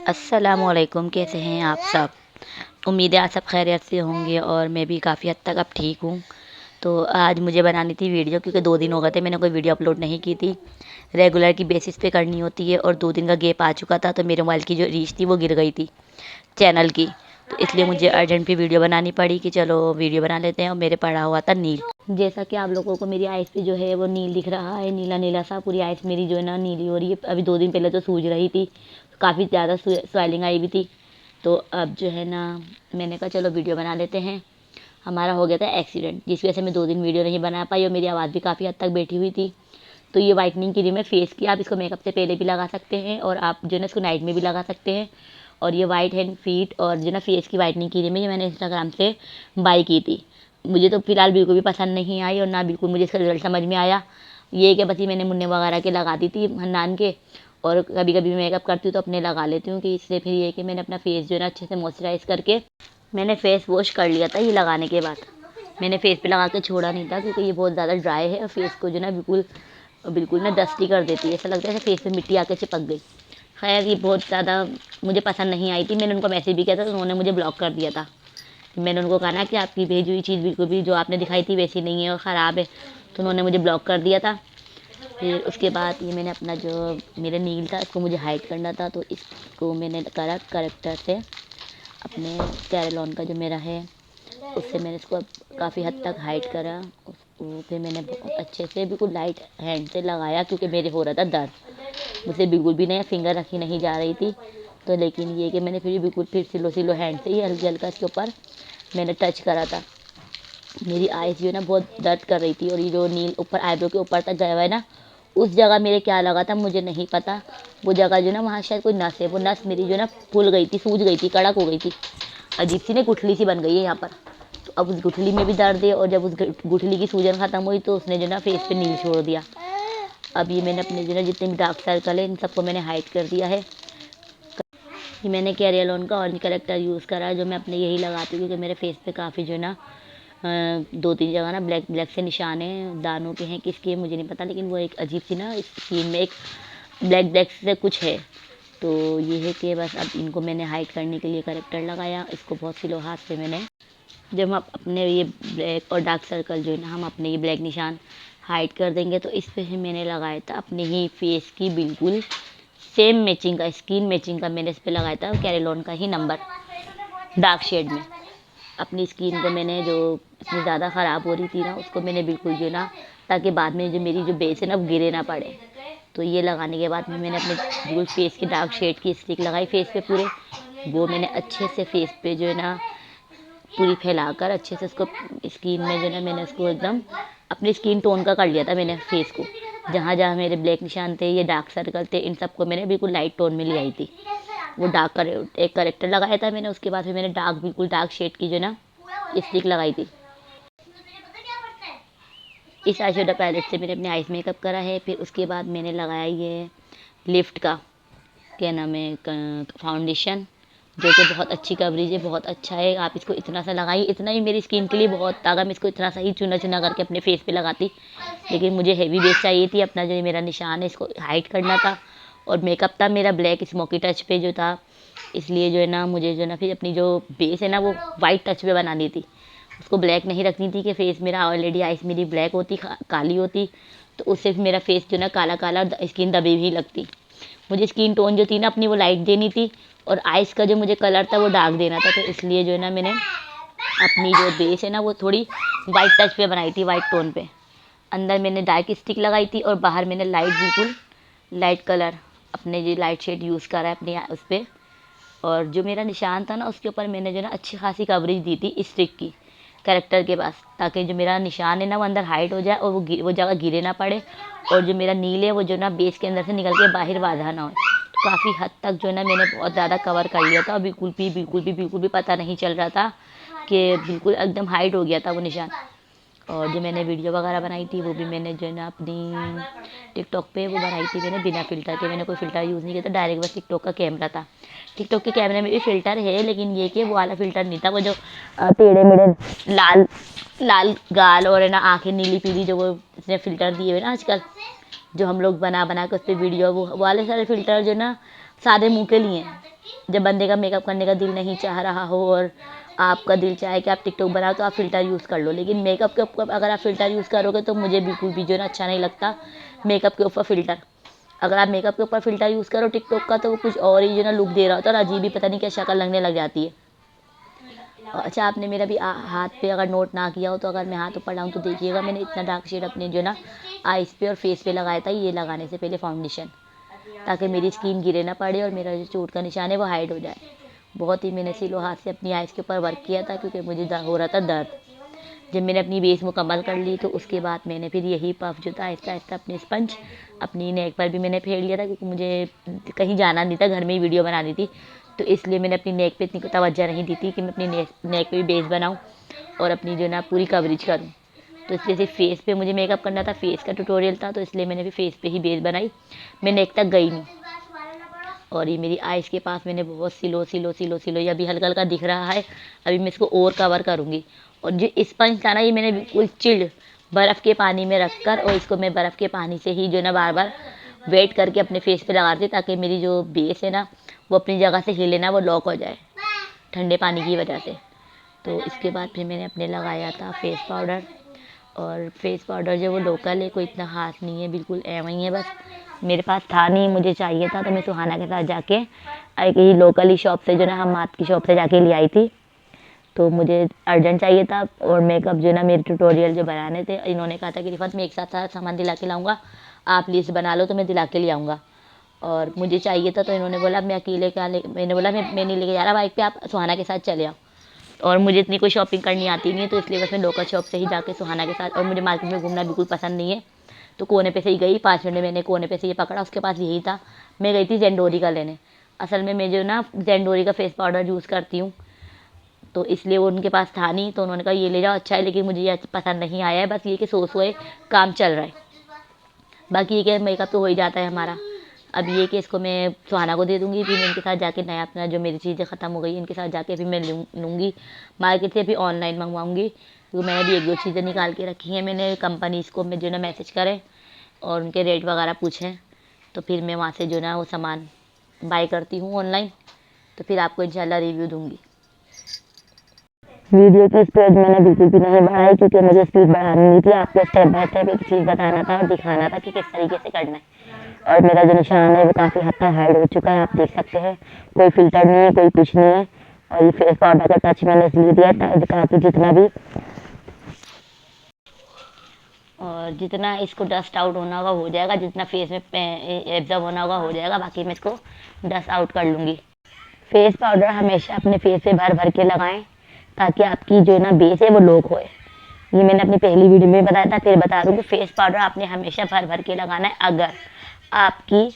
अस्सलामुअलैकुम, कैसे हैं आप सब। उम्मीद है आप सब खैरियत से होंगे और मैं भी काफ़ी हद तक अब ठीक हूँ। तो आज मुझे बनानी थी वीडियो, क्योंकि 2 दिन हो गए थे मैंने कोई वीडियो अपलोड नहीं की थी। रेगुलर की बेसिस पे करनी होती है और 2 दिन का गैप आ चुका था, तो मेरे मोबाइल की जो रीच थी वो गिर गई थी चैनल की। तो इसलिए मुझे अर्जेंट भी वीडियो बनानी पड़ी कि चलो वीडियो बना लेते हैं। और मेरे पड़ा हुआ था नील। जैसा कि आप लोगों को मेरी आइज़ पे जो है वो नील दिख रहा है, नीला नीला सा। पूरी आइज़ मेरी जो है ना नीली हो रही है। अभी 2 दिन पहले तो सूज रही थी, काफ़ी ज़्यादा स्वेलिंग आई हुई थी। तो अब जो है ना मैंने कहा चलो वीडियो बना लेते हैं। हमारा हो गया था एक्सीडेंट, जिस वजह से मैं 2 दिन वीडियो नहीं बना पाई और मेरी आवाज़ भी काफ़ी हद तक बैठी हुई थी। तो ये वाइटनिंग क्रीम है फेस की। आप इसको मेकअप से पहले भी लगा सकते हैं और आप जो है ना इसको नाइट में भी लगा सकते हैं। और ये वाइट हैंड फीट और जो ना फेस की वाइटनिंग क्रीम है, ये मैंने इंस्टाग्राम से बाई की थी। मुझे तो फ़िलहाल बिल्कुल भी पसंद नहीं आई और ना बिल्कुल मुझे इसका रिज़ल्ट समझ में आया। ये कि बस ये मैंने मुन्ने वगैरह के लगा दी थी हन्नान के। और कभी कभी मेकअप करती हूँ तो अपने लगा लेती हूँ, कि इससे फिर ये कि मैंने अपना फेस जो है ना अच्छे से मॉइस्चराइज़ करके मैंने फेस वॉश कर लिया था। ये लगाने के बाद मैंने फेस पे लगा के छोड़ा नहीं था, क्योंकि ये बहुत ज़्यादा ड्राई है और फेस को जो ना बिल्कुल बिल्कुल ना डस्टी कर देती है। ऐसा लगता है जैसे फेस पे मिट्टी आके चिपक गई। खैर ये बहुत ज़्यादा मुझे पसंद नहीं आई थी। मैंने उनको मैसेज भी किया था तो उन्होंने मुझे ब्लॉक कर दिया था। मैंने उनको कहा ना कि आपकी भेजी हुई चीज़ बिल्कुल भी जो आपने दिखाई थी वैसी नहीं है और ख़राब है, तो उन्होंने मुझे ब्लॉक कर दिया था। फिर उसके बाद ये मैंने अपना जो मेरा नील था इसको मुझे हाइड करना था, तो इसको मैंने करा करेक्टर से अपने कैरलॉन का जो मेरा है उससे मैंने इसको काफ़ी हद तक हाइड करा। उसको फिर मैंने बहुत अच्छे से बिल्कुल लाइट हैंड से लगाया, क्योंकि मेरे हो रहा था दर्द। मुझसे बिल्कुल भी नहीं फिंगर रखी नहीं जा रही थी। तो लेकिन ये कि मैंने फिर भी बिल्कुल फिर सिलो सिलो हैंड से ही हल्का हल्का इसके ऊपर मैंने टच करा था। मेरी आइज़ जो है ना बहुत दर्द कर रही थी और ये जो नील ऊपर आईब्रो के ऊपर तक गया हुआ है ना, उस जगह मेरे क्या लगा था मुझे नहीं पता। वो जगह जो ना वहाँ शायद कोई नस है, वो नस मेरी जो ना फूल गई थी, सूज गई थी, कड़क हो गई थी, अजीब सी ना गुठली सी बन गई है यहाँ पर। तो अब उस गुठली में भी दर्द है और जब उस गुठली की सूजन ख़त्म हुई तो उसने जो ना फेस पे नील छोड़ दिया। अब ये मैंने अपने जो ना जितने भी डार्क सर्कल है इन सबको मैंने हाइड कर दिया है। ये मैंने कैरियलॉन का ऑरेंज करेक्टर यूज़ करा है, जो मैं अपने यही लगाती हूँ, क्योंकि मेरे फेस पे काफ़ी जो है ना 2-3 जगह ना ब्लैक ब्लैक से निशान हैं। दानों के हैं किसके मुझे नहीं पता, लेकिन वो एक अजीब सी ना स्किन में एक ब्लैक ब्लैक से कुछ है। तो ये है कि बस अब इनको मैंने हाइड करने के लिए करेक्टर लगाया। इसको बहुत स्लो हाथ से मैंने, जब हम अपने ये ब्लैक और डार्क सर्कल जो है ना हम अपने ये ब्लैक निशान हाइड कर देंगे, तो इस पे ही मैंने लगाया था अपने ही फेस की बिल्कुल सेम मैचिंग का, स्किन मैचिंग का मैंने इस पर लगाया था कैरेलॉन का ही नंबर डार्क शेड में। अपनी स्किन को मैंने जो इतनी ज़्यादा ख़राब हो रही थी ना उसको मैंने बिल्कुल जो ना, ताकि बाद में जो मेरी जो बेस है ना वो गिरे ना पड़े। तो ये लगाने के बाद में मैंने अपने बिल्कुल फेस की डार्क शेड की स्टिक लगाई फेस पे पूरे। वो मैंने अच्छे से फेस पे जो है ना पूरी फैलाकर अच्छे से उसको स्किन में जो ना मैंने उसको एकदम अपनी स्किन टोन का कर लिया था मैंने फेस को। जहाँ जहाँ मेरे ब्लैक निशान थे, ये डार्क सर्कल थे, इन सबको मैंने बिल्कुल लाइट टोन में ले आई थी। वो एक करेक्टर लगाया था मैंने। उसके बाद फिर मैंने डार्क बिल्कुल डार्क शेड की जो ना स्टिक लगाई थी। इस आई शेडो पैलेट से मैंने अपने आइज मेकअप करा है। फिर उसके बाद मैंने लगाया ये लिफ्ट का क्या नाम है फाउंडेशन, जो कि बहुत अच्छी कवरेज है, बहुत अच्छा है। आप इसको इतना सा लगाइए, इतना ही मेरी स्किन के लिए बहुत था। अगर मैं इसको इतना सा ही चुना चुना करके अपने फेस पे लगाती, लेकिन मुझे हेवी बेस चाहिए थी। अपना जो मेरा निशान है इसको हाइड करना था और मेकअप था मेरा ब्लैक स्मोकी टच पे जो था, इसलिए जो है ना मुझे जो है ना फिर अपनी जो बेस है ना वो वाइट टच पे बनानी थी। उसको ब्लैक नहीं रखनी थी कि फेस मेरा ऑलरेडी आइस मेरी ब्लैक होती, काली होती, तो उससे फिर मेरा फेस जो ना काला काला स्किन दबी हुई लगती। मुझे स्किन टोन जो थी ना अपनी वो लाइट देनी थी और आइस का जो मुझे कलर था वो डार्क देना था। तो इसलिए जो है ना मैंने अपनी जो बेस है ना वो थोड़ी वाइट टच पे बनाई थी, वाइट टोन पे। अंदर मैंने डार्क स्टिक लगाई थी और बाहर मैंने लाइट बिल्कुल लाइट कलर अपने जो लाइट शेड यूज़ करा है अपने उस पर। और जो मेरा निशान था ना उसके ऊपर मैंने जो ना अच्छी खासी कवरेज दी थी स्टिक की कैरेक्टर के पास, ताकि जो मेरा निशान है ना वो अंदर हाइड हो जाए और वो जगह गिरे ना पड़े। और जो मेरा नील है वो जो ना बेस के अंदर से निकल के बाहर बाधा ना हो। तो काफ़ी हद तक जो है ना मैंने बहुत ज़्यादा कवर कर लिया था और बिल्कुल भी पता नहीं चल रहा था कि बिल्कुल एकदम हाइड हो गया था वो निशान। और जो मैंने वीडियो वगैरह बनाई थी वो भी मैंने जो है ना अपनी टिकटॉक पे वो बनाई थी मैंने बिना फ़िल्टर के। मैंने कोई फ़िल्टर यूज़ नहीं किया था, डायरेक्ट बस टिकटॉक का कैमरा था। टिकटॉक के कैमरे में भी फ़िल्टर है, लेकिन ये कि वो वाला फ़िल्टर नहीं था, वो जो टेढ़े मेढ़े लाल लाल गाल और है ना आँखें नीली पीली जो वो इसने फ़िल्टर दिए हुए ना आजकल, जो हम लोग बना बना के उस पर वीडियो, वो वाले सारे फ़िल्टर जो ना सादे मुँह के लिए हैं। जब बंदे का मेकअप करने का दिल नहीं चाह रहा हो और आपका दिल चाहे कि आप टिकटॉक बनाओ तो आप फ़िल्टर यूज़ कर लो, लेकिन मेकअप के ऊपर अगर आप फ़िल्टर यूज़ करोगे तो मुझे बिल्कुल भी जो है ना अच्छा नहीं लगता मेकअप के ऊपर फ़िल्टर। अगर आप मेकअप के ऊपर फ़िल्टर यूज़ करो टिकटॉक का तो वो कुछ और ही जो ना लुक दे रहा होता है और अजीब ही पता नहीं क्या शक्ल लगने लग जाती है। अच्छा, आपने मेरा भी हाथ पे अगर नोट ना किया हो तो अगर मैं हाथ ऊपर लाऊं तो देखिएगा, मैंने इतना डार्क शेड अपने जो ना आइज़ पे और फेस पे लगाया था ये लगाने से पहले फाउंडेशन, ताकि मेरी स्किन गिरे ना पड़े और मेरा जो चोट का निशान है वो हाइड हो जाए। बहुत ही मैंने सिलो हाथ से अपनी आइज़ के ऊपर वर्क किया था क्योंकि मुझे हो रहा था दर्द। जब मैंने अपनी बेस मुकम्मल कर ली तो उसके बाद मैंने फिर यही पफ जो था आहिस्ता आहिस्ता अपने स्पंज अपनी नेक पर भी मैंने फेर लिया था, क्योंकि मुझे कहीं जाना नहीं था, घर में ही वीडियो बनानी थी, तो इसलिए मैंने अपनी नेक पे इतनी तवज्जो नहीं दी थी कि मैं अपनी नेक पे भी बेस बनाऊँ और अपनी जो ना पूरी कवरेज करूँ। तो इसलिए सिर्फ फेस पे मुझे मेकअप करना था, फेस का ट्यूटोरियल था, तो इसलिए मैंने भी फेस पे ही बेस बनाई, मैं नेक तक गई नहीं। और ये मेरी आइज़ के पास मैंने बहुत सिलो सिलो सिलो सिलो, ये अभी हल्का हल्का दिख रहा है, अभी मैं इसको और कवर करूँगी। और जो स्पंज था ना ये मैंने बिल्कुल चिल्ड बर्फ़ के पानी में रख कर और इसको मैं बर्फ़ के पानी से ही जो ना बार बार वेट करके अपने फेस पे लगा रही थी, ताकि मेरी जो बेस है ना वो अपनी जगह से हिले ना, वो लॉक हो जाए ठंडे पानी की वजह से। तो इसके बाद फिर मैंने अपने लगाया था फेस पाउडर, और फेस पाउडर जो वो लोकल है, कोई इतना ख़ास नहीं है, बिल्कुल एवं ही है, बस मेरे पास था नहीं, मुझे चाहिए था तो मैं सुहाना के साथ जाके एक ही लोकल ही शॉप से जो ना हम मात की शॉप से जाके ले आई थी। तो मुझे अर्जेंट चाहिए था और मेकअप जो ना मेरे ट्यूटोरियल जो बनाने थे, इन्होंने कहा था कि रिफत मैं एक साथ सारा सामान दिला के लाऊंगा, आप लिस्ट बना लो तो मैं दिला के ले आऊँगा। और मुझे चाहिए था तो इन्होंने बोला मैं अकेले क्या मैंने बोला मैं नहीं लेके जा रहा बाइक पे, आप सुहाना के साथ चले आओ। और मुझे इतनी कोई शॉपिंग करनी आती नहीं है, तो इसलिए बस मैं लोकल शॉप से ही जाके सुहाना के साथ, और मुझे मार्केट में घूमना बिल्कुल पसंद नहीं है, तो कोने पे से ही गई, 5 मिनट में मैंने कोने पे से ये पकड़ा, उसके पास यही था, मैं गई थी जेंडोरी का लेने। असल में मैं जो ना जेंडोरी का फेस पाउडर यूज़ करती हूँ, तो इसलिए वो उनके पास था नहीं, तो उन्होंने कहा ये ले जाओ, अच्छा है, लेकिन मुझे ये पसंद नहीं आया है, बस ये कि सोए काम चल रहा है, बाकी ये कि मेकअप तो हो ही जाता है हमारा। अब ये कि इसको मैं सुहाना को दे दूँगी, फिर मैं इनके साथ जाके नया अपना जो मेरी चीज़ें ख़त्म हो गई इनके साथ जाके फिर मैं लूँगी मार्केट से, फिर ऑनलाइन मंगवाऊँगी, तो मैंने भी एक दो चीज़ें निकाल के रखी हैं, मैंने कंपनीज़ को मैं जो ना मैसेज करें और उनके रेट वगैरह पूछें, तो फिर मैं वहाँ से जो ना वो सामान बाय करती हूँ ऑनलाइन, तो फिर आपको इंशाल्लाह रिव्यू दूँगी। वीडियो की स्पीड मैंने बिल्कुल भी नहीं बढ़ाई, क्योंकि मुझे स्पीड बढ़ानी नहीं थी, आपको स्टेप बाय स्टेप एक चीज़ बताना था और दिखाना था कि किस तरीके से करना है। और मेरा जो निशान है वो काफ़ी हद तक हाइड हो चुका है, आप देख सकते हैं, कोई फ़िल्टर नहीं है, कोई कुछ नहीं है, और ये फेस पाउडर का टच मैंने इसलिए दिया ताकि जितना भी और जितना इसको डस्ट आउट होना होगा हो जाएगा, जितना फेस में एब्जॉर्ब होना होगा हो जाएगा, बाकी मैं इसको डस्ट आउट कर लूँगी। फेस पाउडर हमेशा अपने फेस पे भर भर के लगाएं, ताकि आपकी जो ना बेस है वो लॉक होए। ये मैंने अपनी पहली वीडियो में बताया था, फिर बता दूँ कि फेस पाउडर आपने हमेशा भर भर के लगाना है। अगर आपकी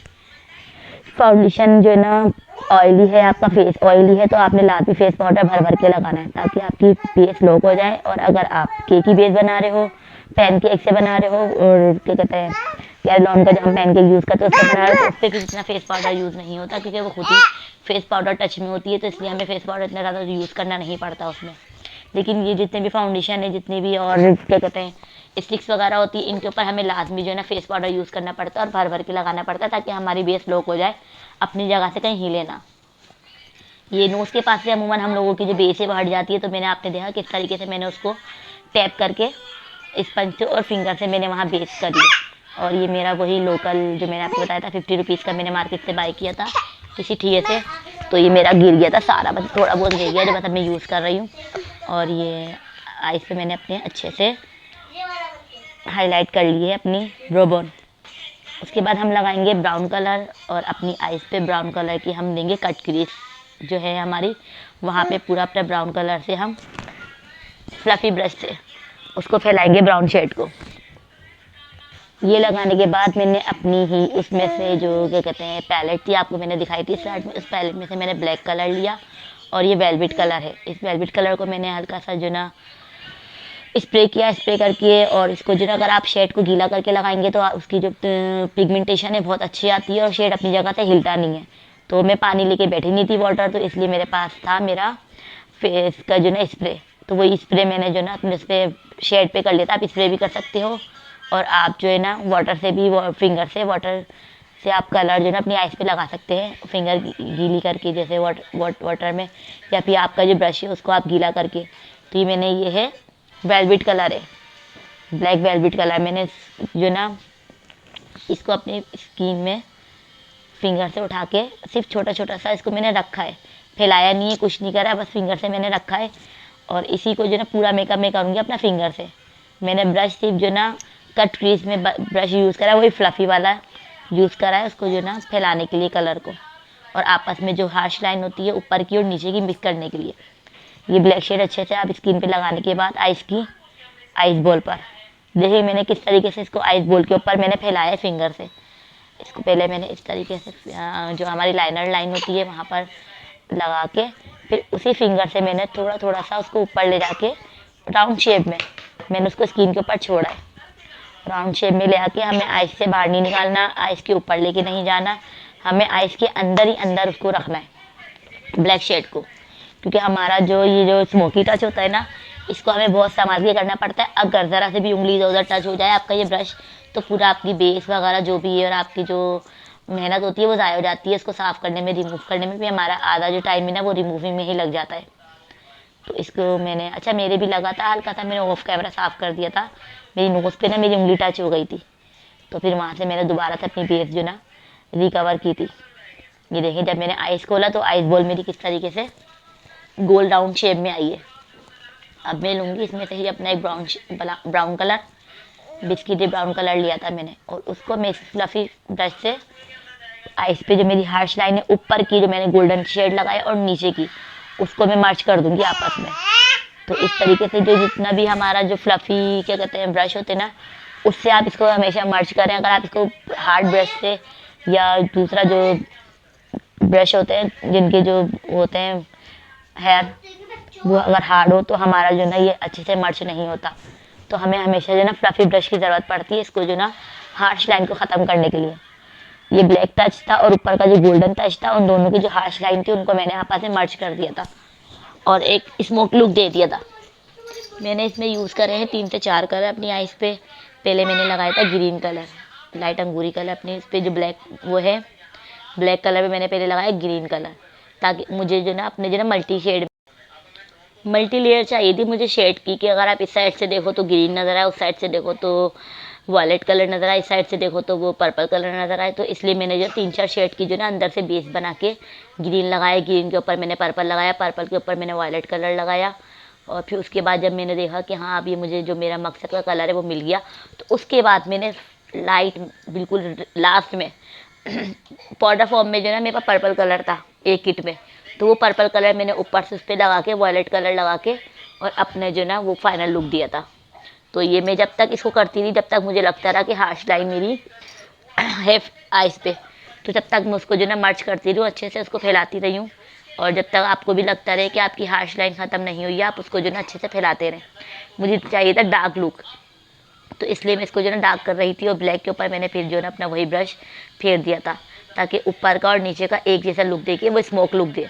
फाउंडेशन जो है ना ऑयली है, आपका फेस ऑयली है, तो आपने लास्ट में फेस पाउडर भर भर के लगाना है, ताकि आपकी बेस लॉक हो जाए। और अगर आप केक की बेस बना रहे हो, पैन केक से बना रहे हो, और क्या कहते हैं कैरलॉन का जो हम पैन केक यूज़ करते हैं उससे बना रहे हो, तो उस पर फिर इतना फेस पाउडर यूज़ नहीं होता, क्योंकि वो खुद ही फेस पाउडर टच में होती है, तो इसलिए हमें फेस पाउडर इतना ज़्यादा यूज़ करना नहीं पड़ता उसमें। लेकिन ये जितने भी फाउंडेशन है, जितनी भी और क्या कहते हैं स्टिक्स वगैरह होती है, इनके ऊपर हमें लाजमी जो है ना फेस पाउडर यूज़ करना पड़ता है और भर भर के लगाना पड़ता है, ताकि हमारी बेस लॉक हो जाए, अपनी जगह से कहीं हिले ना। ये नोज़ के पास से अमूमन हम लोगों की जो बेस है वो हट जाती है, तो मैंने आपने देखा किस तरीके से मैंने उसको टैप करके स्पंज से और फिंगर से मैंने वहाँ बेस कर लिया। और ये मेरा वही लोकल जो मैंने आपको बताया था 50 रुपीज़ का मैंने मार्केट से बाय किया था किसी ठिए से, तो ये मेरा गिर गया था सारा, बस थोड़ा बहुत गिर गया जो मतलब मैं यूज़ कर रही हूँ। और ये आइस पे मैंने अपने अच्छे से हाईलाइट कर ली है अपनी ब्रो बोन। उसके बाद हम लगाएंगे ब्राउन कलर, और अपनी आइस पे ब्राउन कलर की हम देंगे कट क्रीज जो है हमारी, वहाँ पे पूरा अपना ब्राउन कलर से हम फ्लफ़ी ब्रश से उसको फैलाएंगे ब्राउन शेड को। ये लगाने के बाद मैंने अपनी ही इसमें से जो क्या कहते हैं पैलेट थी, आपको मैंने दिखाई थी स्टार्ट में, उस पैलेट में से मैंने ब्लैक कलर लिया, और ये वेलवेट कलर है, इस वेलवेट कलर को मैंने हल्का सा जो ना स्प्रे किया, स्प्रे करके और इसको जो है अगर आप शेड को गीला करके लगाएंगे तो उसकी जो पिगमेंटेशन है बहुत अच्छी आती है और शेड अपनी जगह से हिलता नहीं है। तो मैं पानी लेके बैठी नहीं थी वाटर, तो इसलिए मेरे पास था मेरा फेस का जो ना स्प्रे। तो वही स्प्रे मैंने जो ना अपने से शेड पे कर लिया था। आप स्प्रे भी कर सकते हो और आप जो है ना वाटर से भी, फिंगर से वाटर से आप कलर जो है ना अपनी आइज़ पे लगा सकते हैं, फिंगर गीली करके, जैसे वाटर में, या फिर आपका जो ब्रश है उसको आप गीला करके। तो ये मैंने, ये है वेलवेट कलर है, ब्लैक वेलवेट कलर। मैंने जो ना इसको अपनी स्किन में फिंगर से उठा के सिर्फ छोटा छोटा सा इसको मैंने रखा है, फैलाया नहीं है, कुछ नहीं करा, बस फिंगर से मैंने रखा है। और इसी को जो ना पूरा मेकअप मैं करूँगी अपना फिंगर से। मैंने ब्रश सिर्फ जो ना कट क्रीज में ब्रश यूज़ करा है, वही फ्लफ़ी वाला यूज़ करा है, उसको जो ना फैलाने के लिए कलर को, और आपस में जो हार्श लाइन होती है ऊपर की और नीचे की मिक्स करने के लिए। ये ब्लैक शेड अच्छे से आप स्किन पे लगाने के बाद आइस बॉल पर देखिए मैंने किस तरीके से इसको आइस बॉल के ऊपर मैंने फैलाया है फिंगर से। इसको पहले मैंने इस तरीके से जो हमारी लाइनर लाइन होती है वहाँ पर लगा के, फिर उसी फिंगर से मैंने थोड़ा थोड़ा सा उसको ऊपर ले जाके राउंड शेप में मैंने उसको स्किन के ऊपर छोड़ा है। राउंड शेप में ले आके हमें आइस से बाहर नहीं निकालना, आइस के ऊपर लेके नहीं जाना, हमें आइस के अंदर ही अंदर उसको रखना है ब्लैक शेड को। क्योंकि हमारा जो ये जो स्मोकी टच होता है ना, इसको हमें बहुत संभाल के करना पड़ता है। अगर ज़रा से भी उंगली इधर उधर टच हो जाए आपका ये ब्रश, तो पूरा आपकी बेस वगैरह जो भी है और आपकी जो मेहनत होती है वो ज़ाया हो जाती है। इसको साफ़ करने में, रिमूव करने में भी हमारा आधा जो टाइम है ना वो रिमूविंग में ही लग जाता है। तो इसको मैंने, अच्छा मेरे भी लगा था हल्का था, मैंने ऑफ कैमरा साफ़ कर दिया था। मेरी नोज़ पे ना मेरी उंगली टच हो गई थी, तो फिर वहाँ से मैंने दोबारा से अपनी बेस जो ना रिकवर की थी। ये देखिए जब मैंने आइस खोला तो आइस बॉल मेरी किस तरीके से गोल राउंड शेप में आई है। अब मैं लूँगी इसमें से ही अपना एक ब्राउन कलर, बिस्किटी ब्राउन कलर लिया था मैंने, और उसको मैं इस फ्लफ़ी ब्रश से आइस पे जो मेरी हार्श लाइन है ऊपर की जो मैंने गोल्डन शेड लगाया और नीचे की, उसको मैं मर्ज कर दूँगी आपस में। तो इस तरीके से जो जितना भी हमारा जो फ्लफ़ी क्या कहते हैं ब्रश होते हैं ना, उससे आप इसको हमेशा मर्ज करें। अगर आप इसको हार्ड ब्रश से या दूसरा जो ब्रश होते हैं जिनके जो होते हैं हेयर, वो अगर हार्ड हो तो हमारा जो ना ये अच्छे से मर्ज नहीं होता। तो हमें हमेशा जो ना फ्लफ़ी ब्रश की ज़रूरत पड़ती है इसको जो ना हार्श लाइन को ख़त्म करने के लिए। ये ब्लैक टच था और ऊपर का जो गोल्डन टच था, उन दोनों की जो हार्श लाइन थी उनको मैंने आपस में मर्ज कर दिया था और एक स्मोक लुक दे दिया था। मैंने इसमें यूज़ करे हैं 3 से 4 कलर अपनी आइज़ पे। पहले मैंने लगाया था ग्रीन कलर, लाइट अंगूरी कलर अपने इस पे जो ब्लैक वो है, ब्लैक कलर में मैंने पहले लगाया ग्रीन कलर, ताकि मुझे जो ना अपने जो ना मल्टी लेयर चाहिए थी मुझे शेड की, कि अगर आप इस साइड से देखो तो ग्रीन नज़र आए, उस साइड से देखो तो वॉयलेट कलर नज़र आए, इस साइड से देखो तो वो पर्पल कलर नज़र आए। तो इसलिए मैंने जो 3-4 शेड की जो ना अंदर से बेस बना के ग्रीन लगाया, ग्रीन के ऊपर मैंने पर्पल लगाया, पर्पल के ऊपर मैंने वॉयलेट कलर लगाया। और फिर उसके बाद जब मैंने देखा कि हाँ अब ये मुझे जो मेरा मकसद का कलर है वो मिल गया, तो उसके बाद मैंने लाइट बिल्कुल लास्ट में पाउडर फॉर्म में जो ना मेरे पास पर्पल कलर था एक किट में, तो वो पर्पल कलर मैंने ऊपर से उस पर लगा के वॉयलेट कलर लगा के और अपने जो ना वो फाइनल लुक दिया था। तो ये मैं जब तक इसको करती रही जब तक मुझे लगता रहा कि हार्श लाइन मेरी है आइस पे, तो जब तक मैं उसको जो ना मर्च करती रही हूँ, अच्छे से उसको फैलाती रही हूँ। और जब तक आपको भी लगता रहे कि आपकी हार्श लाइन ख़त्म नहीं हुई है, आप उसको जो ना अच्छे से फैलाते रहें। मुझे चाहिए था डार्क लुक, तो इसलिए मैं इसको जो ना डार्क कर रही थी और ब्लैक के ऊपर मैंने फिर जो ना अपना वही ब्रश फेर दिया था, ताकि ऊपर का और नीचे का एक जैसा लुक दे के वो स्मोक लुक दे।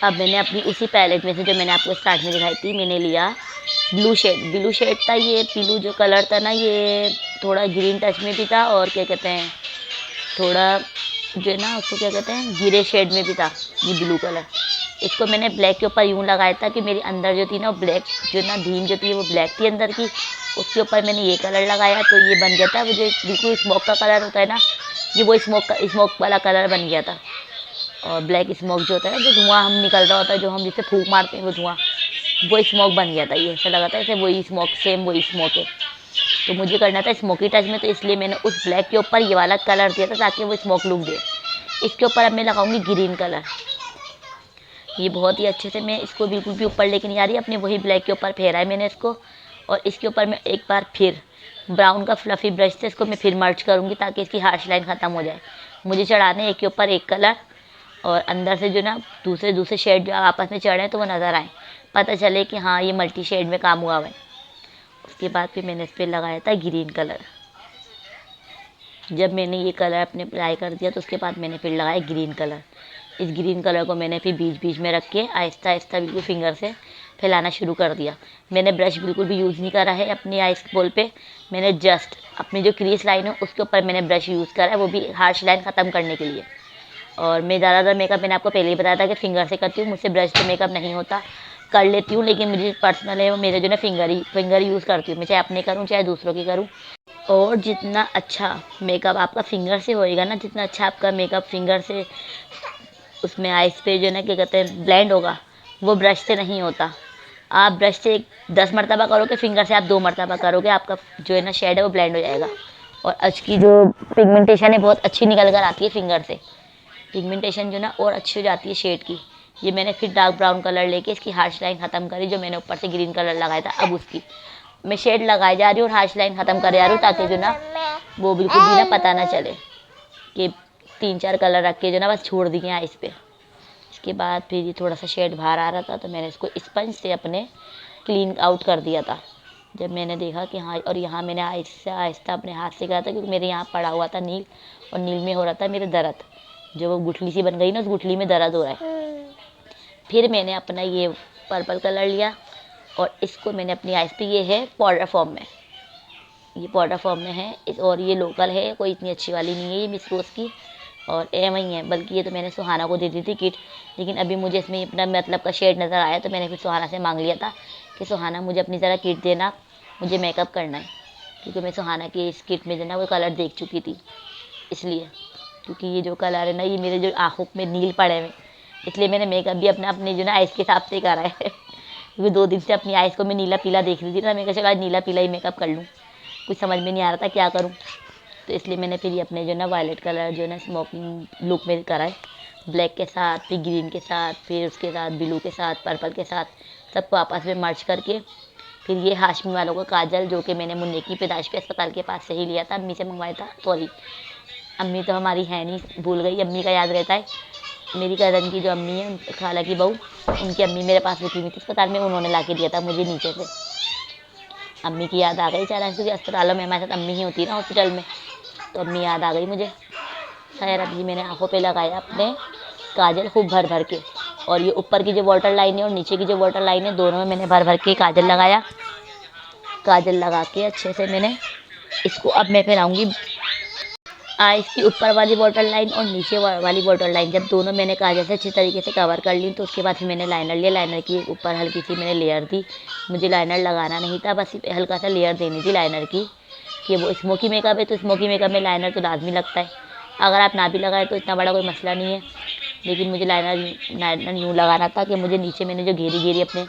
अब मैंने अपनी उसी पैलेट में से जो मैंने आपको स्टार्ट में दिखाई थी, मैंने लिया ब्लू शेड था। ये ब्लू जो कलर था ना, ये थोड़ा ग्रीन टच में भी था और क्या कहते हैं थोड़ा जो है ना उसको क्या कहते हैं गिरे शेड में भी था ये ब्लू कलर। इसको मैंने ब्लैक के ऊपर यूँ लगाया था कि मेरी अंदर जो थी ना ब्लैक जो ना धीम जो थी वो ब्लैक थी अंदर की, उसके ऊपर मैंने ये कलर लगाया तो ये बन गया था वो जो बिल्कुल स्मोक का कलर होता है ना, ये वो स्मोक वाला कलर बन गया था। और ब्लैक स्मोक जो होता है ना, जो धुआं हम निकल रहा होता है, जो हम जिससे फूंक मारते हैं वो धुआं, वो स्मोक बन गया था। ये ऐसा लगा था जैसे वही स्मोक, सेम वही स्मोक है। तो मुझे करना था स्मोकी टच में, तो इसलिए मैंने उस ब्लैक के ऊपर ये वाला कलर दिया था ताकि वो स्मोक लुक दे। इसके ऊपर अब मैं लगाऊंगी ग्रीन कलर। ये बहुत ही अच्छे से, मैं इसको बिल्कुल भी ऊपर लेके नहीं आ रही, अपने वही ब्लैक के ऊपर फेरा है मैंने इसको। और इसके ऊपर मैं एक बार फिर ब्राउन का फ्लफ़ी ब्रश से इसको मैं फिर मर्ज करूँगी ताकि इसकी हार्श लाइन ख़त्म हो जाए। मुझे चढ़ाने एक के ऊपर एक कलर और अंदर से जो ना दूसरे शेड जो आपस में चढ़े हैं तो वो नज़र आए। पता चले कि हाँ ये मल्टी शेड में काम हुआ है। उसके बाद फिर मैंने इस पर लगाया था ग्रीन कलर। जब मैंने ये कलर अपने अप्लाई कर दिया तो उसके बाद मैंने फिर लगाया ग्रीन कलर। इस ग्रीन कलर को मैंने फिर बीच बीच में रख के आहिस्ता आहिस्ता बिल्कुल फिंगर से फैलाना शुरू कर दिया। मैंने ब्रश बिल्कुल भी यूज़ नहीं करा है अपनी आइस बॉल पे। मैंने जस्ट अपनी जो क्रीज लाइन है उसके ऊपर मैंने ब्रश यूज़ करा है, वो भी हार्श लाइन ख़त्म करने के लिए। और मैं ज़्यादातर मेकअप मैंने आपको पहले ही बताया था कि फिंगर से करती हूँ, मुझसे ब्रश से मेकअप नहीं होता। कर लेती हूँ लेकिन मुझे पर्सनल है वो मेरे जो ना फिंगर यूज़ करती हूँ मैं, चाहे अपने करूँ चाहे दूसरों की करूँ। और जितना अच्छा मेकअप आपका फिंगर से होएगा ना, जितना अच्छा आपका मेकअप फिंगर से उसमें आइस पे जो ना क्या कहते हैं ब्लेंड होगा, वो ब्रश से नहीं होता। आप ब्रश से 10 मरतबा करोगे, फिंगर से आप 2 मरतबा करोगे, आपका जो है ना शेड है वो ब्लेंड हो जाएगा। और आज की जो पिगमेंटेशन है बहुत अच्छी निकल कर आती है फिंगर से। पिगमेंटेशन जो ना और अच्छी हो जाती है शेड की। ये मैंने फिर डार्क ब्राउन कलर लेके इसकी हार्श लाइन ख़त्म करी, जो मैंने ऊपर से ग्रीन कलर लगाया था। अब उसकी मैं शेड लगाई जा रही हूँ और हार्श लाइन ख़त्म कर जा रही हूँ, ताकि जो ना वो बिल्कुल भी ना पता ना चले कि 3-4 कलर रख के जो ना बस छोड़ दिए आइस पे। इसके बाद फिर ये थोड़ा सा शेड बाहर आ रहा था तो मैंने इसको स्पंज से अपने क्लीन आउट कर दिया था। जब मैंने देखा कि हाँ, और यहाँ मैंने आहिस्ता आहिस्ता अपने हाथ से करा था, क्योंकि मेरे यहाँ पड़ा हुआ था नील, और नील में हो रहा था मेरे दर्द, जो वो गुठली सी बन गई ना, उस गुठली में दर्द हो रहा है। फिर मैंने अपना ये पर्पल कलर लिया और इसको मैंने अपनी आइस पे, ये है पाउडर फॉर्म में, ये पाउडर फॉर्म में है और ये लोकल है, कोई इतनी अच्छी वाली नहीं है ये मिस रोज़ की, और एम ही है। बल्कि ये तो मैंने सुहाना को दे दी थी किट, लेकिन अभी मुझे इसमें अपना मतलब का शेड नज़र आया तो मैंने फिर सुहाना से मांग लिया था कि सुहाना मुझे अपनी ज़रा किट देना, मुझे मेकअप करना है। क्योंकि मैं सुहाना की इस किट में जो ना वो कलर देख चुकी थी, इसलिए। क्योंकि ये जो कलर है ना, ये मेरे जो आँखों में नील पड़े हुए, इसलिए मैंने मेकअप भी अपना अपने जो ना आइस के हिसाब से करा है। क्योंकि 2 दिन से अपनी आइस को मैं नीला पीला देख रही थी ना, मैं कहा चलो आज नीला पीला ही मेकअप कर लूँ। कुछ समझ में नहीं आ रहा था क्या करूँ, तो इसलिए मैंने फिर ये अपने जो ना वायलेट कलर जो ना स्मोकिंग लुक में करा है, ब्लैक के साथ, फिर ग्रीन के साथ, फिर उसके साथ ब्लू के साथ, पर्पल के साथ, सबको आपस में मर्ज करके। फिर ये हाशमी वालों का काजल, जो कि मैंने मुन्ने की पैदाइश पे अस्पताल के पास से ही लिया था, अम्मी से मंगवाया था। सॉरी, अम्मी तो हमारी है नहीं, भूल गई, अम्मी का याद रहता है। मेरी कज़न की जो अम्मी है, खाला की बहू, उनकी अम्मी मेरे पास रुकी हुई थी अस्पताल में, उन्होंने ला के दिया था मुझे नीचे से। अम्मी की याद आ गई अचानक से, अस्पतालों में हमारे साथ अम्मी ही होती है ना हॉस्पिटल में, तो अम्मी याद आ गई मुझे। खैर, अभी मैंने आँखों पे लगाया अपने काजल खूब भर भर के, और ये ऊपर की जो वाटर लाइन है और नीचे की जो वाटर लाइन है, दोनों में मैंने भर भर के काजल लगाया। काजल लगा के अच्छे से मैंने इसको, अब मैं फैलाऊँगी आइस की ऊपर वाली वाटर लाइन और नीचे वाली वाटर लाइन। जब दोनों मैंने काजल से अच्छी तरीके से कवर कर ली, तो उसके बाद फिर मैंने लाइनर लिया। लाइनर की ऊपर हल्की सी मैंने लेयर दी, मुझे लाइनर लगाना नहीं था, बस हल्का सा लेयर देनी थी लाइनर की, कि वो स्मोकी मेकअप है तो स्मोकी मेकअप में लाइनर तो लाजमी लगता है। अगर आप ना भी लगाए तो इतना बड़ा कोई मसला नहीं है, लेकिन मुझे लाइनर यूँ लगाना था कि मुझे नीचे मैंने जो घेरी घेरी अपने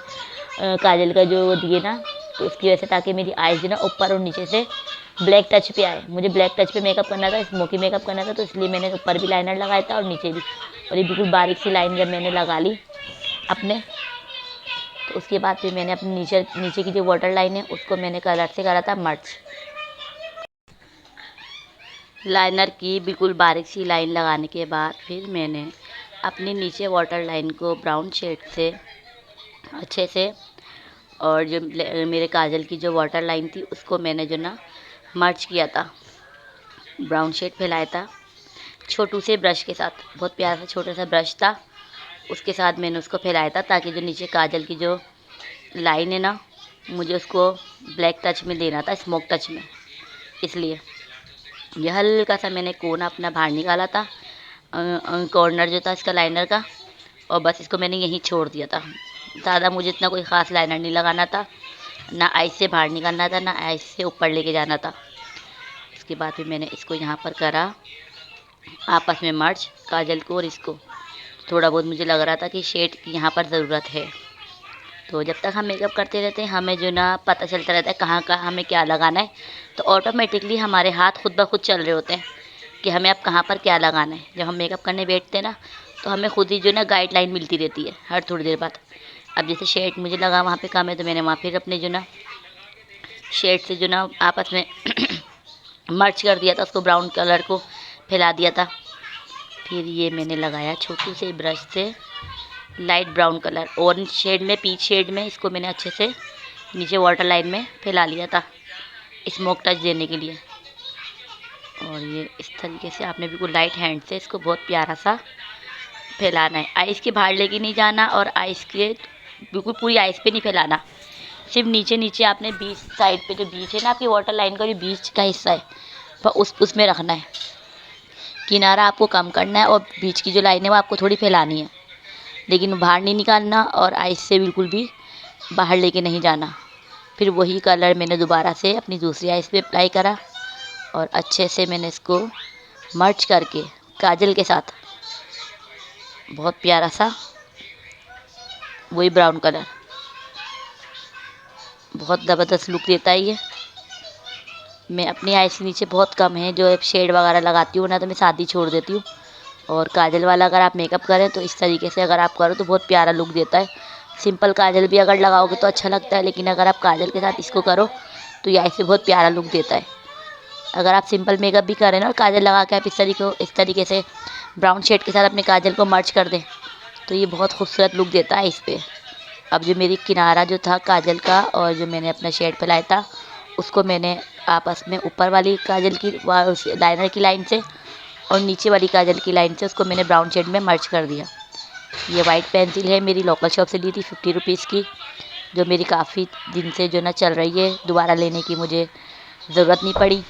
काजल का जो दिए ना, तो उसकी वजह से, ताकि मेरी आइज़ जो ना ऊपर और नीचे से ब्लैक टच पे आए। मुझे ब्लैक टच पे मेकअप करना था, स्मोकी मेकअप करना था, तो इसलिए मैंने ऊपर भी लाइनर लगाया था और नीचे भी। और ये बिल्कुल बारीक सी लाइन जब मैंने लगा ली अपने, तो उसके बाद फिर मैंने अपने नीचे की जो वाटर लाइन है उसको मैंने कलर से करा था मर्ज। लाइनर की बिल्कुल बारीक सी लाइन लगाने के बाद फिर मैंने अपनी नीचे वाटर लाइन को ब्राउन शेड से अच्छे से, और जो मेरे काजल की जो वाटर लाइन थी उसको मैंने जो ना मर्ज किया था, ब्राउन शेड फैलाया था छोटू से ब्रश के साथ। बहुत प्यारा सा छोटा सा ब्रश था, उसके साथ मैंने उसको फैलाया था, ताकि जो नीचे काजल की जो लाइन है ना, मुझे उसको ब्लैक टच में देना था, स्मोक टच में। इसलिए यह हल्का सा मैंने कोना अपना बाहर निकाला था, कॉर्नर जो था इसका लाइनर का, और बस इसको मैंने यहीं छोड़ दिया था। ज़्यादा मुझे इतना कोई ख़ास लाइनर नहीं लगाना था, ना आइस से बाहर निकालना था, ना आइस से ऊपर लेके जाना था। उसके बाद फिर मैंने इसको यहाँ पर करा आपस में मर्ज, काजल को और इसको। थोड़ा बहुत मुझे लग रहा था कि शेड की यहाँ पर ज़रूरत है। तो जब तक हम मेकअप करते रहते हैं, हमें जो ना पता चलता रहता है कहाँ कहाँ हमें क्या लगाना है, तो ऑटोमेटिकली हमारे हाथ खुद ब खुद चल रहे होते हैं कि हमें अब कहाँ पर क्या लगाना है। जब हम मेकअप करने बैठते हैं ना, तो हमें खुद ही जो ना गाइडलाइन मिलती रहती है हर थोड़ी देर बाद। अब जैसे शेड मुझे लगा वहाँ पे कम है, तो मैंने वहाँ फिर अपने जो ना शेड से जो ना आपस में मर्च कर दिया था, उसको ब्राउन कलर को फैला दिया था। फिर ये मैंने लगाया छोटू से ब्रश से light brown colour, orange shade में, पीच शेड में इसको मैंने अच्छे से नीचे वाटर लाइन में फैला लिया था स्मोक टच देने के लिए। और ये इस तरीके से आपने बिल्कुल लाइट हैंड से इसको बहुत प्यारा सा फैलाना है। आइस के बाहर लेके नहीं जाना और आइस के बिल्कुल पूरी आइस पे नहीं फैलाना, सिर्फ नीचे नीचे आपने बीच साइड पे, जो बीच है ना आपकी वाटर लाइन का जो बीच का हिस्सा है उसमें रखना है। किनारा आपको कम करना है और बीच की जो लाइन है वो आपको थोड़ी फैलानी है, लेकिन बाहर नहीं निकालना और आइस से बिल्कुल भी बाहर लेके नहीं जाना। फिर वही कलर मैंने दोबारा से अपनी दूसरी आइस पे अप्लाई करा और अच्छे से मैंने इसको मर्ज करके काजल के साथ बहुत प्यारा सा वही ब्राउन कलर, बहुत ज़बरदस्त लुक देता है ये। मैं अपनी आइस के नीचे बहुत कम है जो शेड वगैरह लगाती हूँ ना, तो मैं सादी छोड़ देती हूँ। और काजल वाला अगर आप मेकअप करें तो इस तरीके से अगर आप करो तो बहुत प्यारा लुक देता है। सिंपल काजल भी अगर लगाओगे तो अच्छा लगता है, लेकिन अगर आप काजल के साथ इसको करो तो ये आइस से बहुत प्यारा लुक देता है। अगर आप सिंपल मेकअप भी करें ना और काजल लगा के आप इस तरीके से ब्राउन शेड के साथ अपने काजल को मर्ज कर दें तो ये बहुत खूबसूरत लुक देता है इस पर। अब जो मेरी किनारा जो था काजल का और जो मैंने अपना शेड फैलाया था उसको मैंने आपस में ऊपर वाली काजल की लाइनर की लाइन से और नीचे वाली काजल की लाइन से उसको मैंने ब्राउन शेड में मर्ज कर दिया। ये वाइट पेंसिल है, मेरी लोकल शॉप से ली थी 50 रुपीज़ की, जो मेरी काफ़ी दिन से जो ना चल रही है, दोबारा लेने की मुझे ज़रूरत नहीं पड़ी।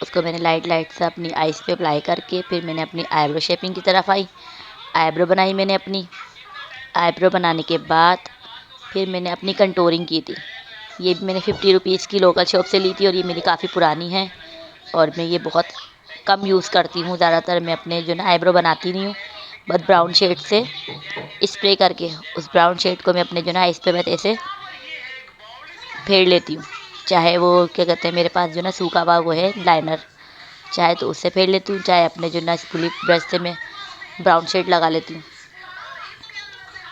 उसको मैंने लाइट से अपनी आइस पे अप्लाई करके फिर मैंने अपनी आईब्रो शेपिंग की तरफ आई, आईब्रो बनाई मैंने अपनी। आईब्रो बनाने के बाद फिर मैंने अपनी कंटूरिंग की थी। ये भी मैंने 50 रुपीज़ की लोकल शॉप से ली थी और ये मेरी काफ़ी पुरानी है और मैं ये बहुत कम यूज़ करती हूँ। ज़्यादातर मैं अपने जो ना आईब्रो बनाती नहीं हूँ, बस ब्राउन शेड से स्प्रे करके उस ब्राउन शेड को मैं अपने जो ना आइस पे मैं ऐसे फेर लेती हूँ। चाहे वो क्या कहते हैं, मेरे पास जो ना सूखा हुआ वो है लाइनर, चाहे तो उससे फेर लेती हूँ, चाहे अपने जो ना स्कूली ब्रश से मैं ब्राउन शेड लगा लेती हूँ।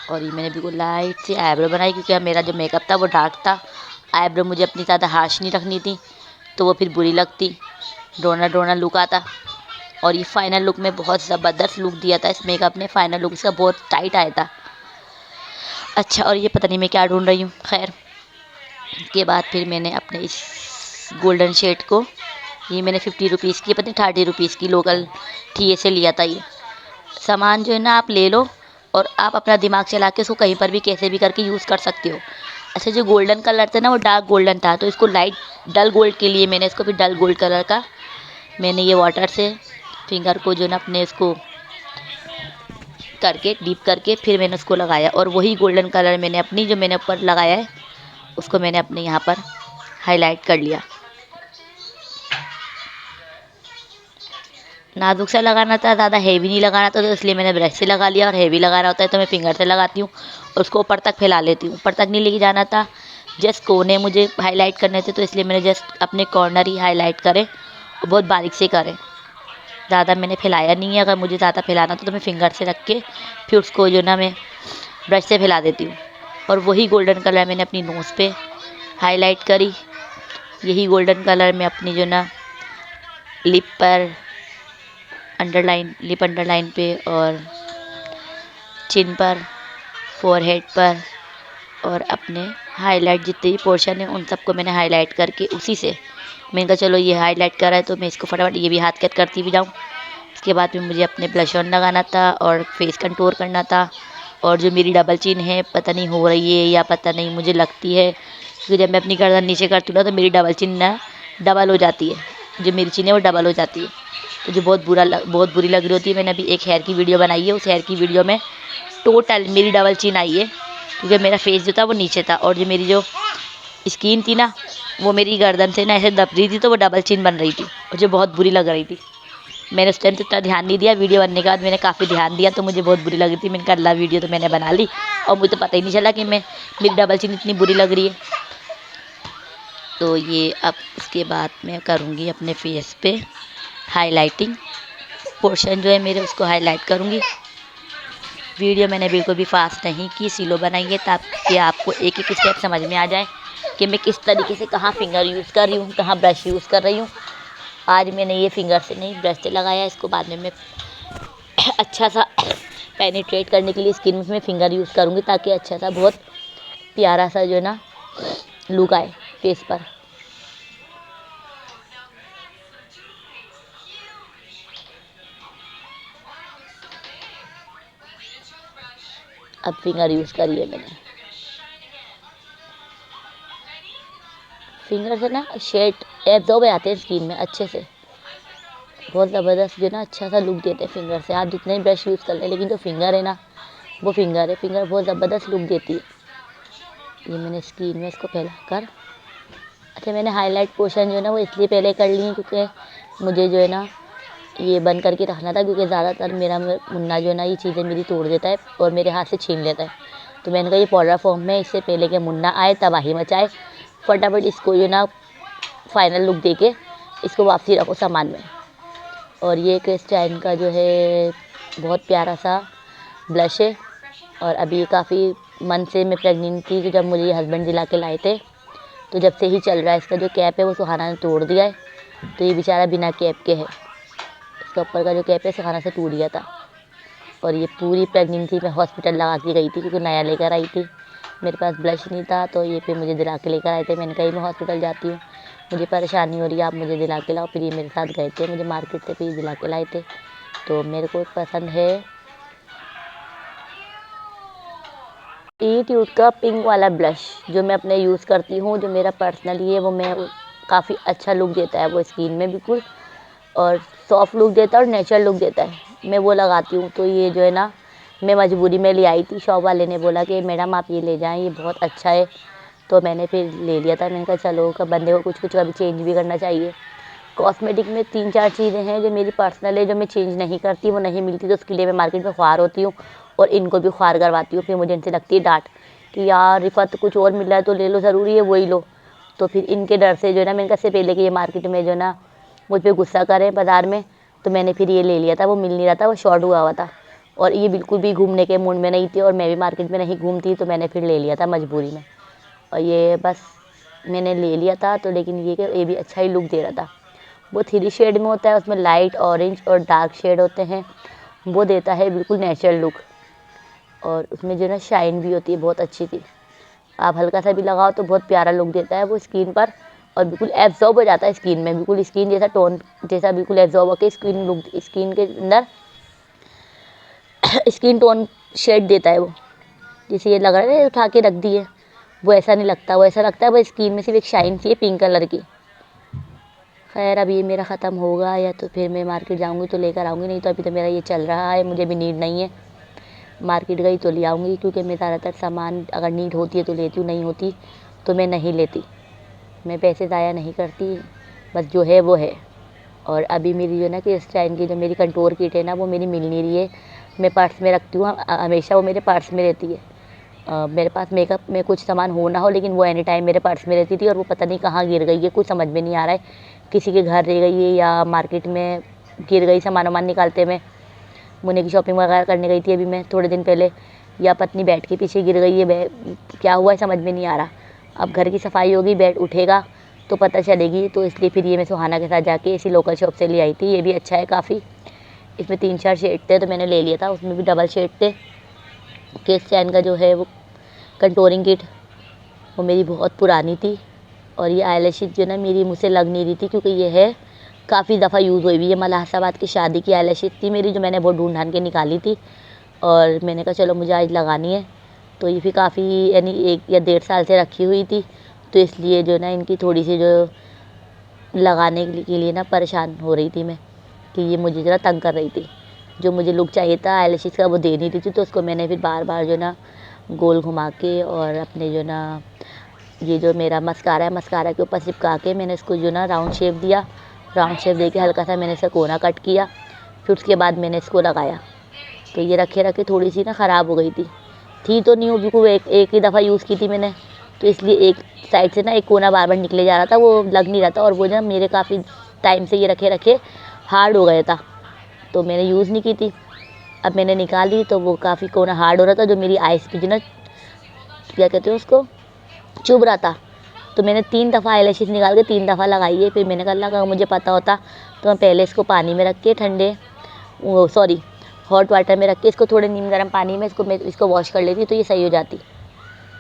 और ये मैंने बिल्कुल लाइट सी आईब्रो बनाई क्योंकि मेरा जो मेकअप था वो डार्क था। आईब्रो मुझे अपनी ज़्यादा हार्श नहीं रखनी थी तो वो फिर बुरी लगती, डोना लुक आता। और ये फाइनल लुक में बहुत ज़बरदस्त लुक दिया था इस मेकअप ने, फाइनल लुक इसका बहुत टाइट आया था। अच्छा, और ये पता नहीं मैं क्या ढूंढ रही हूँ। खैर, के बाद फिर मैंने अपने इस गोल्डन शेड को, ये मैंने 50 रुपीज़ की, पता नहीं 30 रुपीज़ की लोकल ठिए से लिया था। ये सामान जो है ना आप ले लो और आप अपना दिमाग चला के उसको कहीं पर भी कैसे भी करके यूज़ कर सकते हो। अच्छा, जो गोल्डन कलर था ना वो डार्क गोल्डन था, तो इसको लाइट डल गोल्ड के लिए मैंने इसको फिर डल गोल्ड कलर का मैंने ये वाटर से फिंगर को जो ना अपने इसको करके डीप करके फिर मैंने उसको लगाया और वही गोल्डन कलर मैंने अपनी जो मैंने ऊपर लगाया है उसको मैंने अपने यहाँ पर हाईलाइट कर लिया। नाजुक सा लगाना था, ज़्यादा हेवी नहीं लगाना था, तो इसलिए मैंने ब्रश से लगा लिया। और हेवी लगाना होता है तो मैं फिंगर से लगाती हूँ और उसको ऊपर तक फैला लेती हूँ। ऊपर तक नहीं लेके जाना था, जस्ट कोने मुझे हाईलाइट करने थे तो इसलिए मैंने जस्ट अपने कॉर्नर ही हाईलाइट करे और बहुत बारीक से करे, ज़्यादा मैंने फैलाया नहीं है। अगर मुझे ज़्यादा फैलाना था तो मैं फिंगर से रख के फिर उसको जो ना मैं ब्रश से फैला देती हूँ। और वही गोल्डन कलर मैंने अपनी नोज़ पे हाईलाइट करी, यही गोल्डन कलर मैं अपनी जो ना लिप पर लिप अंडरलाइन पे और चिन पर, फोरहेड पर और अपने हाईलाइट जितने भी पोर्शन है उन सबको मैंने हाईलाइट करके उसी से मैंने कहा चलो ये हाईलाइट करा है तो मैं इसको फटाफट ये भी हाथ कट करती भी जाऊँ। उसके बाद में मुझे अपने ब्लश ऑन लगाना था और फेस कंटूर करना था। और जो मेरी डबल चिन है, पता नहीं हो रही है या पता नहीं मुझे लगती है, क्योंकि जब मैं अपनी गर्दन नीचे करती हूँ ना तो मेरी डबल चिन ना डबल हो जाती है, जो मेरी चिन है वो डबल हो जाती है, तो जो बहुत बुरी लग रही होती है। मैंने अभी एक हेयर की वीडियो बनाई है, उस हेयर की वीडियो में टोटल मेरी डबल चिन आई है क्योंकि मेरा फेस जो था वो नीचे था और जो मेरी जो स्किन थी ना वो मेरी गर्दन से ना ऐसे दब रही थी, तो वो डबल चिन बन रही थी और जो बहुत बुरी लग रही थी। मैंने उस टाइम तो इतना ध्यान नहीं दिया, वीडियो बनने के बाद मैंने काफ़ी ध्यान दिया तो मुझे बहुत बुरी लग रही थी। मैंने कहा अल्लाह, वीडियो तो मैंने बना ली और मुझे तो पता ही नहीं चला कि मेरी डबल चिन इतनी बुरी लग रही है। तो ये अब उसके बाद मैं करूँगी अपने फेस पे हाईलाइटिंग पोर्शन जो है मेरे, उसको हाईलाइट करूँगी। वीडियो मैंने बिल्कुल भी फास्ट नहीं की, स्लो बनाई है ताकि आपको एक एक स्टेप समझ में आ जाए कि मैं किस तरीके से कहाँ फिंगर यूज़ कर रही हूँ, कहाँ ब्रश यूज़ कर रही हूँ। आज मैंने ये फिंगर से नहीं ब्रश से लगाया, इसको बाद में मैं अच्छा सा पेनिट्रेट करने के लिए स्किन में मैं फिंगर यूज़ करूँगी, ताकि अच्छा सा बहुत प्यारा सा जो है ना लुक आए फेस पर। अब फिंगर यूज़ करिए मैंने। फिंगर से ना शेड एब्जॉर्ब हो जाते हैं स्किन में अच्छे से, बहुत ज़बरदस्त जो ना अच्छा सा लुक देते हैं फिंगर से। आप जितने ब्रश यूज़ कर लें, लेकिन जो फिंगर है ना वो फिंगर बहुत ज़बरदस्त लुक देती है। ये मैंने स्किन में इसको फैला कर, अच्छा मैंने हाईलाइट पोर्शन जो है ना वो इसलिए पहले कर ली है क्योंकि मुझे जो है ना ये बंद करके रखना था, क्योंकि ज़्यादातर मेरा मुन्ना जो है ना ये चीज़ें मेरी तोड़ देता है और मेरे हाथ से छीन लेता है। तो मैंने कहा ये पाउडर फॉर्म में, इससे पहले कि मुन्ना आए तबाही मचाए, फटाफट इसको जो ना फाइनल लुक दे के इसको वापसी रखो सामान में। और ये क्रिस्टाइन का जो है बहुत प्यारा सा ब्लश है। और अभी काफ़ी मंथ से मैं प्रेग्नेंट थी कि जब मुझे ये हस्बैंड दिला के लाए थे, तो जब से ही चल रहा है। इसका जो कैप है वो सुहाना ने तोड़ दिया है, तो ये बेचारा बिना कैप के है। इसका ऊपर का जो कैप है सुहाना से टूट गया था। और ये पूरी प्रेगनेंसी में हॉस्पिटल लगा के गई थी, क्योंकि नया लेकर आई थी, मेरे पास ब्लश नहीं था, तो ये फिर मुझे दिला के लेकर आए थे। मैंने कहा मैं हॉस्पिटल जाती हूँ, मुझे परेशानी हो रही है, आप मुझे दिला के लाओ। फिर ये मेरे साथ गए थे, मुझे मार्केट से फिर दिला के लाए थे। तो मेरे को पसंद है ई ट्यूट का पिंक वाला ब्लश, जो मैं अपने यूज़ करती हूँ, जो मेरा पर्सनली है, वो मैं काफ़ी अच्छा लुक देता है वो स्किन में बिल्कुल, और सॉफ्ट लुक देता है और नेचुरल लुक देता है। मैं वो लगाती हूँ। तो ये जो है ना मैं मजबूरी में ले आई थी, शॉप वाले ने बोला कि मैडम आप ये ले जाएं, ये बहुत अच्छा है। तो मैंने फिर ले लिया था। मैंने कहा चलो बंदे को कुछ कुछ कभी चेंज भी करना चाहिए। कॉस्मेटिक में 3-4 चीज़ें हैं जो मेरी पर्सनल है, जो मैं चेंज नहीं करती, वो नहीं मिलती, तो उसके लिए मैं मार्केट में ख्वार होती हूँ और इनको भी ख्वार करवाती हूँ। फिर मुझे इनसे लगती है डांट कि यार रिफ़त कुछ और मिल रहा है तो ले लो, ज़रूरी है वही लो। तो फिर इनके डर से जो है ना मैंने कहा से पहले कि ये मार्केट में जो है ना मुझ पर गुस्सा करें बाज़ार में, तो मैंने फिर ये ले लिया था। वो मिल नहीं रहा था, वो शॉर्ट हुआ था, और ये बिल्कुल भी घूमने के मूड में नहीं थी, और मैं भी मार्केट में नहीं घूमती, तो मैंने फिर ले लिया था मजबूरी में। और ये बस मैंने ले लिया था। तो लेकिन ये भी अच्छा ही लुक दे रहा था। वो 3 शेड में होता है, उसमें लाइट, ऑरेंज और डार्क शेड होते हैं। वो देता है बिल्कुल नेचुरल लुक, और उसमें जो ना शाइन भी होती है, बहुत अच्छी थी। आप हल्का सा भी लगाओ तो बहुत प्यारा लुक देता है वो स्किन पर, और बिल्कुल एब्जॉर्ब हो जाता है स्किन में, बिल्कुल स्किन जैसा टोन जैसा बिल्कुल एब्जॉर्ब होकर स्किन लुक, स्किन के अंदर स्किन टोन शेड देता है वो। जैसे ये लग रहा है उठा के रख दी है, वो ऐसा नहीं लगता। वो ऐसा लगता है वो स्किन में सिर्फ एक शाइन सी है पिंक कलर की। खैर अब ये मेरा ख़त्म होगा, या तो फिर मैं मार्केट जाऊँगी तो लेकर आऊँगी, नहीं तो अभी तो मेरा ये चल रहा है, मुझे भी नीड नहीं है। मार्केट गई तो ले आऊँगी, क्योंकि मैं ज़्यादातर सामान अगर नीड होती है तो लेती हूँ, नहीं होती तो मैं नहीं लेती। मैं पैसे ज़ाया नहीं करती, बस जो है वो है। और अभी मेरी जो ना कि इस टाइम की जो मेरी कंटूर किट है ना, वो मेरी मिल नहीं रही है। मैं पर्स में रखती हूँ हमेशा, वो मेरे पर्स में रहती है। मेरे पास मेकअप में कुछ सामान हो ना हो, लेकिन वो एनी टाइम मेरे पर्स में रहती थी, और वो पता नहीं कहाँ गिर गई है, कुछ समझ में नहीं आ रहा है। किसी के घर रह गई है या मार्केट में गिर गई, सामान वामान निकालते में मुन्ने की शॉपिंग वगैरह करने गई थी अभी मैं थोड़े दिन पहले, या पत्नी बेड के पीछे गिर गई है, क्या हुआ है समझ में नहीं आ रहा। अब घर की सफाई होगी, बेड उठेगा तो पता चलेगी। तो इसलिए फिर ये मैं सुहाना के साथ जाके इसी लोकल शॉप से ले आई थी। ये भी अच्छा है काफ़ी, इसमें 3-4 शेड थे, तो मैंने ले लिया था। उसमें भी डबल शेड थे। केस चैन का जो है वो कंटूरिंग किट, वो मेरी बहुत पुरानी थी, और ये आईलैशेस जो ना मेरी मुझसे लग नहीं रही थी, क्योंकि ये है काफ़ी दफ़ा यूज़ हुई हुई है। मलहसाबाद की शादी की आईलैशेस थी मेरी, जो मैंने बहुत ढूंढ ढांड के निकाली थी, और मैंने कहा चलो मुझे आज लगानी है। तो ये भी काफ़ी यानी 1 या 1.5 साल से रखी हुई थी, तो इसलिए जो ना इनकी थोड़ी सी जो लगाने के लिए ना परेशान हो रही थी मैं, कि ये मुझे ज़रा तंग कर रही थी। जो मुझे लुक चाहिए था आईलैशेस का वो दे नहीं रही थी, तो उसको मैंने फिर बार बार जो ना गोल घुमा के, और अपने जो ना ये जो मेरा मस्कारा है, मस्कारा के ऊपर चिपका के मैंने इसको जो ना राउंड शेप दिया। राउंड शेप देके हल्का सा मैंने इसे कोना कट किया, फिर उसके बाद मैंने इसको लगाया। तो ये रखे रखे थोड़ी सी ना ख़राब हो गई थी तो नहीं, वो बिल्कुल एक ही दफ़ा यूज़ की थी मैंने, तो इसलिए एक साइड से ना एक कोना बार बार निकले जा रहा था, वो लग नहीं रहा था। और वो ना मेरे काफ़ी टाइम से ये रखे रखे हार्ड हो गया था, तो मैंने यूज़ नहीं की थी। अब मैंने निकाली तो वो काफ़ी कोना हार्ड हो रहा था, जो मेरी आइस पे जो ना क्या कहते हैं उसको चुभ रहा था। तो मैंने 3 दफ़ा आईलैशेस निकाल के 3 दफ़ा लगाई है। फिर मैंने कहा अगर मुझे पता होता तो मैं पहले इसको पानी में रख के हॉट वाटर में रख के इसको थोड़े नीम गर्म पानी में इसको वॉश कर लेती तो ये सही हो जाती।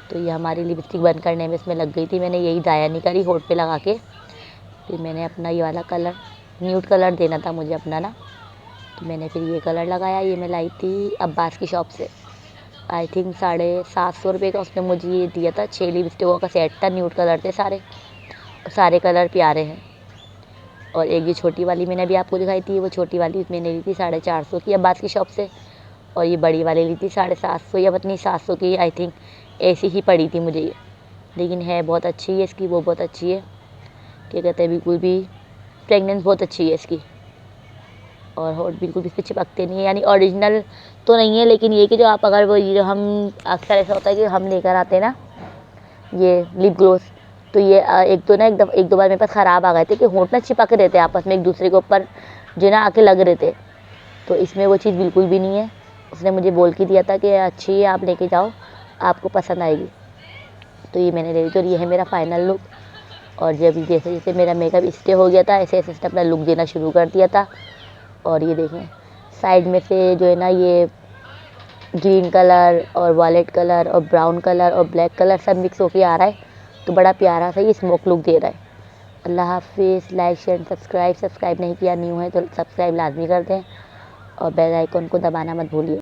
तो ये हमारी लिपस्टिक बंद करने में इसमें लग गई थी, मैंने यही ज़ाया नहीं करी होठ पे लगा के। फिर मैंने अपना ये वाला कलर, न्यूड कलर देना था मुझे अपना ना, तो मैंने फिर ये कलर लगाया। ये मैं लाई थी अब्बास की शॉप से, आई थिंक 750 रुपये का उसने मुझे ये दिया था। 6 लिपस्टिकों का सेट था, न्यूड कलर थे सारे, सारे कलर प्यारे हैं। और एक ये छोटी वाली मैंने अभी आपको दिखाई थी, वो छोटी वाली मैंने ली थी 450 की अब्बास की शॉप से। और ये बड़ी वाली ली थी 750 या पता नहीं 700 की, आई थिंक ऐसी ही पड़ी थी मुझे ये। लेकिन है बहुत अच्छी है इसकी, वो बहुत अच्छी है, क्या कहते हैं, बिल्कुल भी फ्रेगनेंस बहुत अच्छी है इसकी। और होठ बिल्कुल भी इस पर चिपकते नहीं है, यानी ओरिजिनल तो नहीं है, लेकिन ये कि जो आप अगर वो ये हम अक्सर ऐसा होता है कि हम लेकर आते हैं ना ये लिप ग्लोस, तो ये एक दो बार मेरे पास ख़राब आ गए थे कि होंठ ना चिपक रहे थे आपस में एक दूसरे के ऊपर, जो ना आके लग रहे थे। तो इसमें वो चीज़ बिल्कुल भी नहीं है। उसने मुझे बोल के दिया था कि अच्छी है, आप लेके जाओ, आपको पसंद आएगी। तो ये मैंने ले ली। तो ये है मेरा फाइनल लुक। और जब जैसे जैसे मेरा मेकअप स्टे हो गया था, ऐसे ऐसे इसने अपना लुक देना शुरू कर दिया था। और ये देखें साइड में से जो है ना, ये ग्रीन कलर और वॉलेट कलर और ब्राउन कलर और ब्लैक कलर सब मिक्स होके आ रहा है, तो बड़ा प्यारा सा ये स्मोक लुक दे रहा है। अल्लाह हाफिज़। लाइक शेयर सब्सक्राइब नहीं किया न्यू है तो सब्सक्राइब लाजमी कर दें और बेल आइकन को दबाना मत भूलिए।